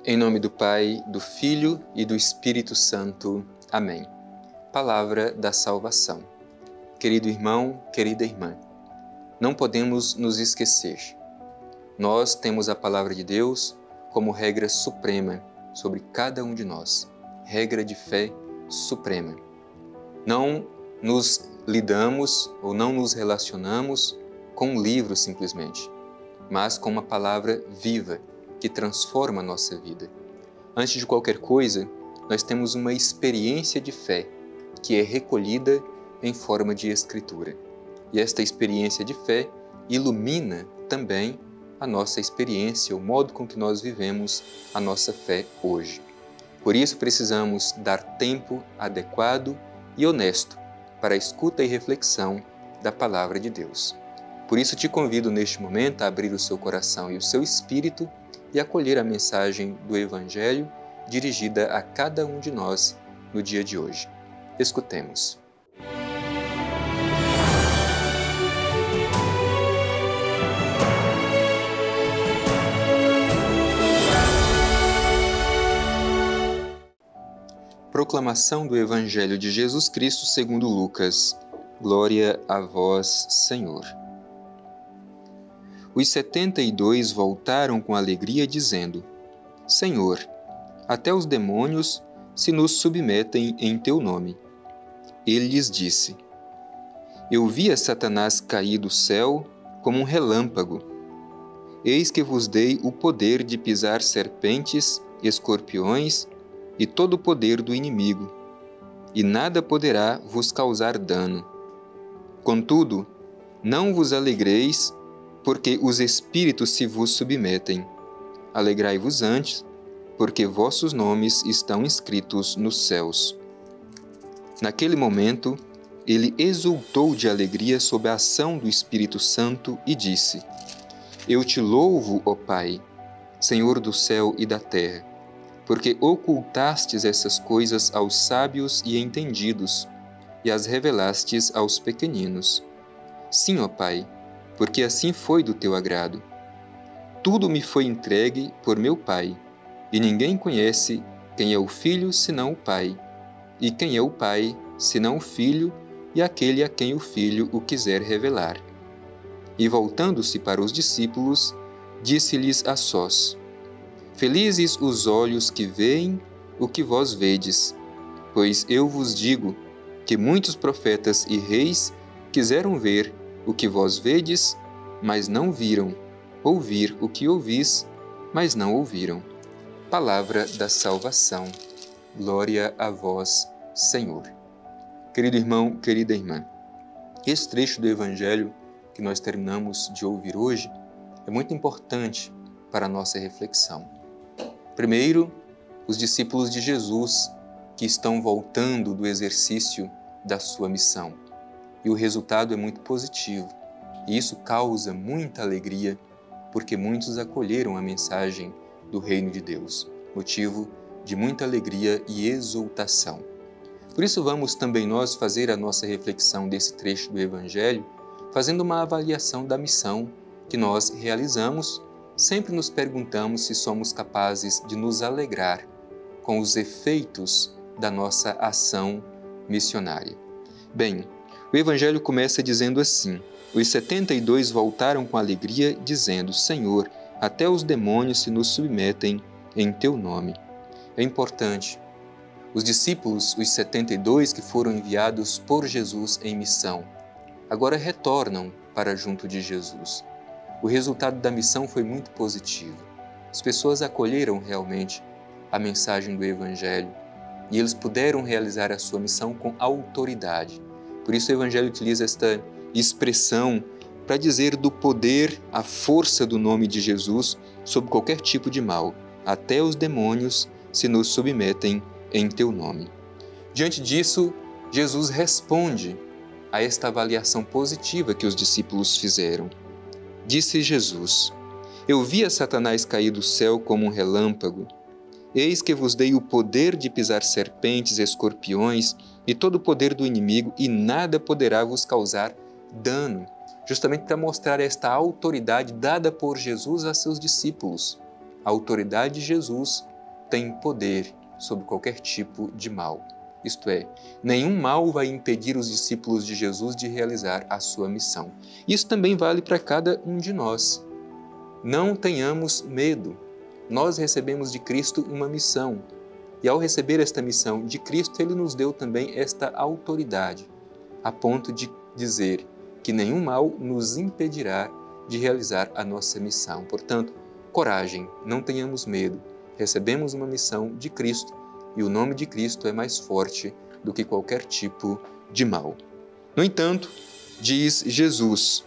Em nome do Pai, do Filho e do Espírito Santo. Amém. Palavra da salvação. Querido irmão, querida irmã, não podemos nos esquecer. Nós temos a Palavra de Deus como regra suprema sobre cada um de nós. Regra de fé suprema. Não nos lidamos ou não nos relacionamos com um livro simplesmente, mas com uma palavra viva, que transforma a nossa vida. Antes de qualquer coisa, nós temos uma experiência de fé que é recolhida em forma de escritura. E esta experiência de fé ilumina também a nossa experiência, o modo com que nós vivemos a nossa fé hoje. Por isso precisamos dar tempo adequado e honesto para a escuta e reflexão da Palavra de Deus. Por isso te convido neste momento a abrir o seu coração e o seu espírito e acolher a mensagem do Evangelho dirigida a cada um de nós no dia de hoje. Escutemos. Proclamação do Evangelho de Jesus Cristo segundo Lucas. Glória a vós, Senhor. Os 72 voltaram com alegria, dizendo: Senhor, até os demônios se nos submetem em teu nome. Ele lhes disse: Eu via Satanás cair do céu como um relâmpago. Eis que vos dei o poder de pisar serpentes, escorpiões e todo o poder do inimigo, e nada poderá vos causar dano. Contudo, não vos alegreis, porque os espíritos se vos submetem. Alegrai-vos antes, porque vossos nomes estão escritos nos céus. Naquele momento, ele exultou de alegria sob a ação do Espírito Santo e disse: Eu te louvo, ó Pai, Senhor do céu e da terra, porque ocultastes essas coisas aos sábios e entendidos, e as revelastes aos pequeninos. Sim, ó Pai, porque assim foi do teu agrado. Tudo me foi entregue por meu Pai, e ninguém conhece quem é o Filho senão o Pai, e quem é o Pai senão o Filho e aquele a quem o Filho o quiser revelar. E voltando-se para os discípulos, disse-lhes a sós: Felizes os olhos que veem o que vós vedes, pois eu vos digo que muitos profetas e reis quiseram ver o que vós vedes, mas não viram, ouvir o que ouvis, mas não ouviram. Palavra da salvação. Glória a vós, Senhor. Querido irmão, querida irmã, esse trecho do Evangelho que nós terminamos de ouvir hoje é muito importante para a nossa reflexão. Primeiro, os discípulos de Jesus que estão voltando do exercício da sua missão. E o resultado é muito positivo. E isso causa muita alegria, porque muitos acolheram a mensagem do Reino de Deus, motivo de muita alegria e exultação. Por isso vamos também nós fazer a nossa reflexão desse trecho do Evangelho, fazendo uma avaliação da missão que nós realizamos. Sempre nos perguntamos se somos capazes de nos alegrar com os efeitos da nossa ação missionária. Bem, o Evangelho começa dizendo assim: Os 72 voltaram com alegria, dizendo: Senhor, até os demônios se nos submetem em teu nome. É importante. Os discípulos, os 72 que foram enviados por Jesus em missão, agora retornam para junto de Jesus. O resultado da missão foi muito positivo. As pessoas acolheram realmente a mensagem do Evangelho e eles puderam realizar a sua missão com autoridade. Por isso o Evangelho utiliza esta expressão para dizer do poder, a força do nome de Jesus sobre qualquer tipo de mal. Até os demônios se nos submetem em teu nome. Diante disso, Jesus responde a esta avaliação positiva que os discípulos fizeram. Disse Jesus: Eu vi a Satanás cair do céu como um relâmpago. Eis que vos dei o poder de pisar serpentes, escorpiões e todo o poder do inimigo, e nada poderá vos causar dano. Justamente para mostrar esta autoridade dada por Jesus a seus discípulos. A autoridade de Jesus tem poder sobre qualquer tipo de mal. Isto é, nenhum mal vai impedir os discípulos de Jesus de realizar a sua missão. Isso também vale para cada um de nós. Não tenhamos medo. Nós recebemos de Cristo uma missão. E ao receber esta missão de Cristo, Ele nos deu também esta autoridade, a ponto de dizer que nenhum mal nos impedirá de realizar a nossa missão. Portanto, coragem, não tenhamos medo. Recebemos uma missão de Cristo e o nome de Cristo é mais forte do que qualquer tipo de mal. No entanto, diz Jesus: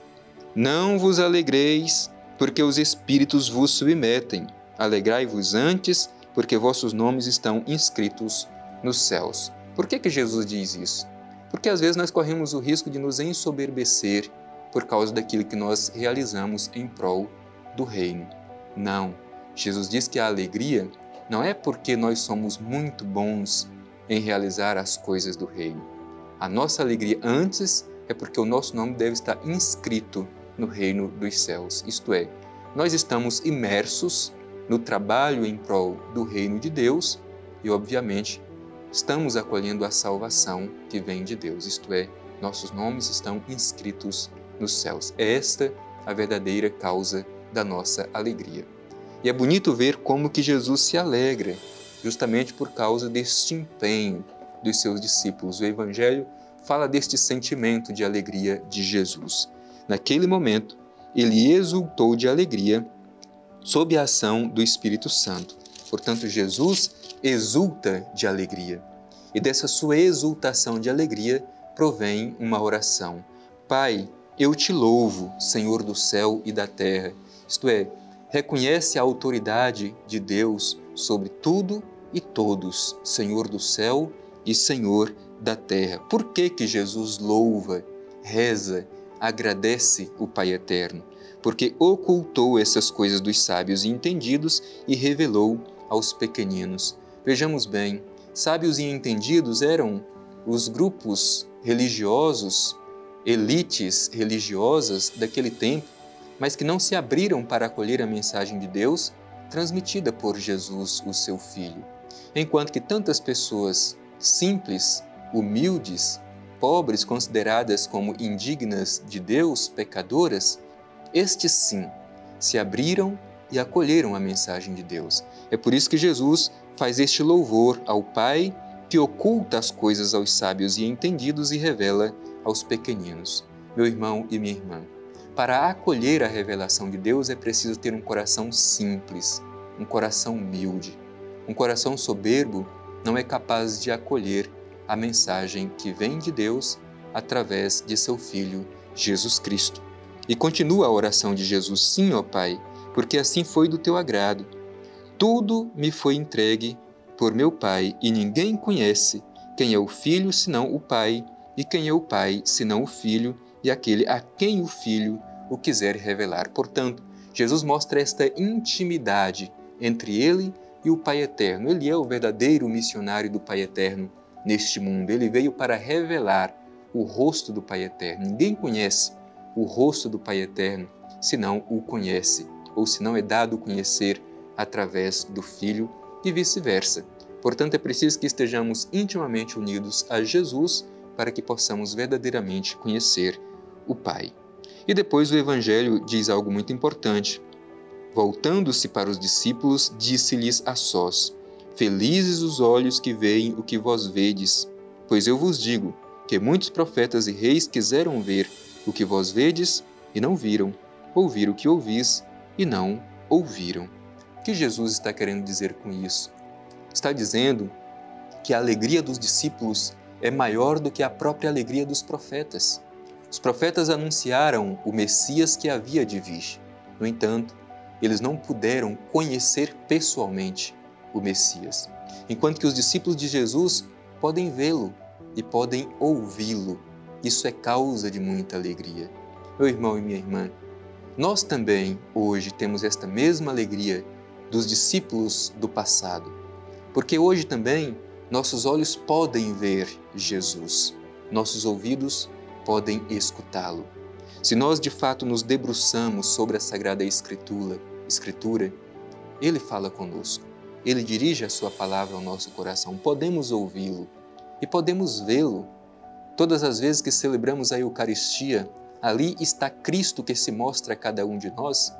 não vos alegreis, porque os espíritos vos submetem. Alegrai-vos antes, porque vossos nomes estão inscritos nos céus. Por que Jesus diz isso? Porque às vezes nós corremos o risco de nos ensoberbecer por causa daquilo que nós realizamos em prol do reino. Não. Jesus diz que a alegria não é porque nós somos muito bons em realizar as coisas do reino. A nossa alegria antes é porque o nosso nome deve estar inscrito no reino dos céus. Isto é, nós estamos imersos no trabalho em prol do reino de Deus e, obviamente, estamos acolhendo a salvação que vem de Deus. Isto é, nossos nomes estão inscritos nos céus. É esta a verdadeira causa da nossa alegria. E é bonito ver como que Jesus se alegra, justamente por causa deste empenho dos seus discípulos. O Evangelho fala deste sentimento de alegria de Jesus. Naquele momento, ele exultou de alegria sob a ação do Espírito Santo. Portanto, Jesus exulta de alegria. E dessa sua exultação de alegria provém uma oração. Pai, eu te louvo, Senhor do céu e da terra. Isto é, reconhece a autoridade de Deus sobre tudo e todos, Senhor do céu e Senhor da terra. Por que que Jesus louva, reza, agradece o Pai Eterno? Porque ocultou essas coisas dos sábios e entendidos e revelou aos pequeninos. Vejamos bem, sábios e entendidos eram os grupos religiosos, elites religiosas daquele tempo, mas que não se abriram para acolher a mensagem de Deus transmitida por Jesus, o seu Filho. Enquanto que tantas pessoas simples, humildes, pobres, consideradas como indignas de Deus, pecadoras, estes sim se abriram e acolheram a mensagem de Deus. É por isso que Jesus faz este louvor ao Pai que oculta as coisas aos sábios e entendidos e revela aos pequeninos. Meu irmão e minha irmã, para acolher a revelação de Deus é preciso ter um coração simples, um coração humilde. Um coração soberbo não é capaz de acolher a mensagem que vem de Deus através de seu Filho, Jesus Cristo. E continua a oração de Jesus: sim, ó Pai, porque assim foi do teu agrado. Tudo me foi entregue por meu Pai, e ninguém conhece quem é o Filho senão o Pai, e quem é o Pai senão o Filho, e aquele a quem o Filho o quiser revelar. Portanto, Jesus mostra esta intimidade entre ele e o Pai Eterno. Ele é o verdadeiro missionário do Pai Eterno neste mundo. Ele veio para revelar o rosto do Pai Eterno. Ninguém conhece o rosto do Pai Eterno se não o conhece, ou se não é dado conhecer através do Filho e vice-versa. Portanto, é preciso que estejamos intimamente unidos a Jesus para que possamos verdadeiramente conhecer o Pai. E depois o Evangelho diz algo muito importante. Voltando-se para os discípulos, disse-lhes a sós: felizes os olhos que veem o que vós vedes, pois eu vos digo que muitos profetas e reis quiseram ver o que vós vedes e não viram, ouvir o que ouvis e não ouviram. O que Jesus está querendo dizer com isso? Está dizendo que a alegria dos discípulos é maior do que a própria alegria dos profetas. Os profetas anunciaram o Messias que havia de vir. No entanto, eles não puderam conhecer pessoalmente o Messias, enquanto que os discípulos de Jesus podem vê-lo e podem ouvi-lo. Isso é causa de muita alegria. Meu irmão e minha irmã, nós também hoje temos esta mesma alegria dos discípulos do passado, porque hoje também nossos olhos podem ver Jesus, nossos ouvidos podem escutá-lo. Se nós de fato nos debruçamos sobre a Sagrada Escritura, Ele fala conosco. Ele dirige a sua palavra ao nosso coração. Podemos ouvi-lo e podemos vê-lo. Todas as vezes que celebramos a Eucaristia, ali está Cristo que se mostra a cada um de nós.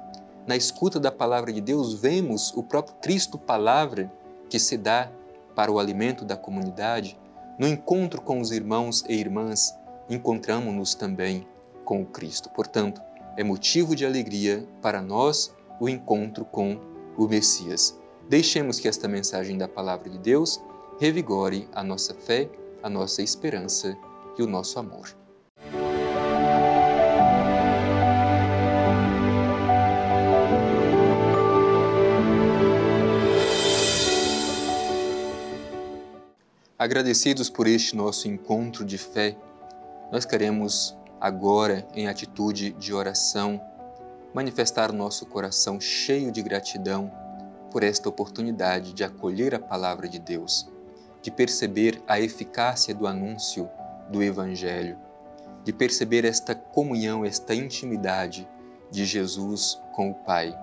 Na escuta da palavra de Deus, vemos o próprio Cristo Palavra que se dá para o alimento da comunidade. No encontro com os irmãos e irmãs, encontramos-nos também com o Cristo. Portanto, é motivo de alegria para nós o encontro com o Messias. Deixemos que esta mensagem da palavra de Deus revigore a nossa fé, a nossa esperança e o nosso amor. Agradecidos por este nosso encontro de fé, nós queremos agora, em atitude de oração, manifestar o nosso coração cheio de gratidão por esta oportunidade de acolher a palavra de Deus, de perceber a eficácia do anúncio do Evangelho, de perceber esta comunhão, esta intimidade de Jesus com o Pai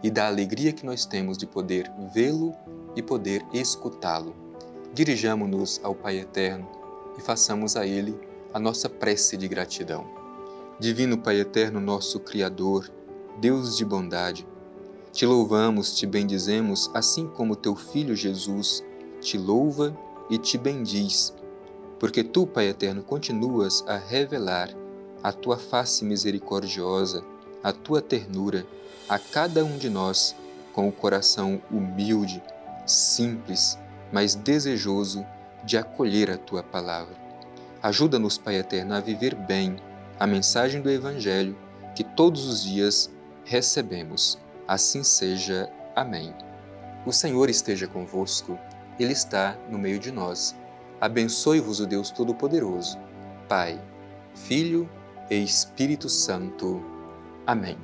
e da alegria que nós temos de poder vê-lo e poder escutá-lo. Dirijamo-nos ao Pai Eterno e façamos a Ele a nossa prece de gratidão. Divino Pai Eterno, nosso Criador, Deus de bondade, te louvamos, te bendizemos, assim como teu Filho Jesus te louva e te bendiz, porque tu, Pai Eterno, continuas a revelar a tua face misericordiosa, a tua ternura a cada um de nós com o coração humilde, simples, mas desejoso de acolher a tua palavra. Ajuda-nos, Pai Eterno, a viver bem a mensagem do Evangelho que todos os dias recebemos. Assim seja. Amém. O Senhor esteja convosco, Ele está no meio de nós. Abençoe-vos o Deus Todo-Poderoso, Pai, Filho e Espírito Santo. Amém.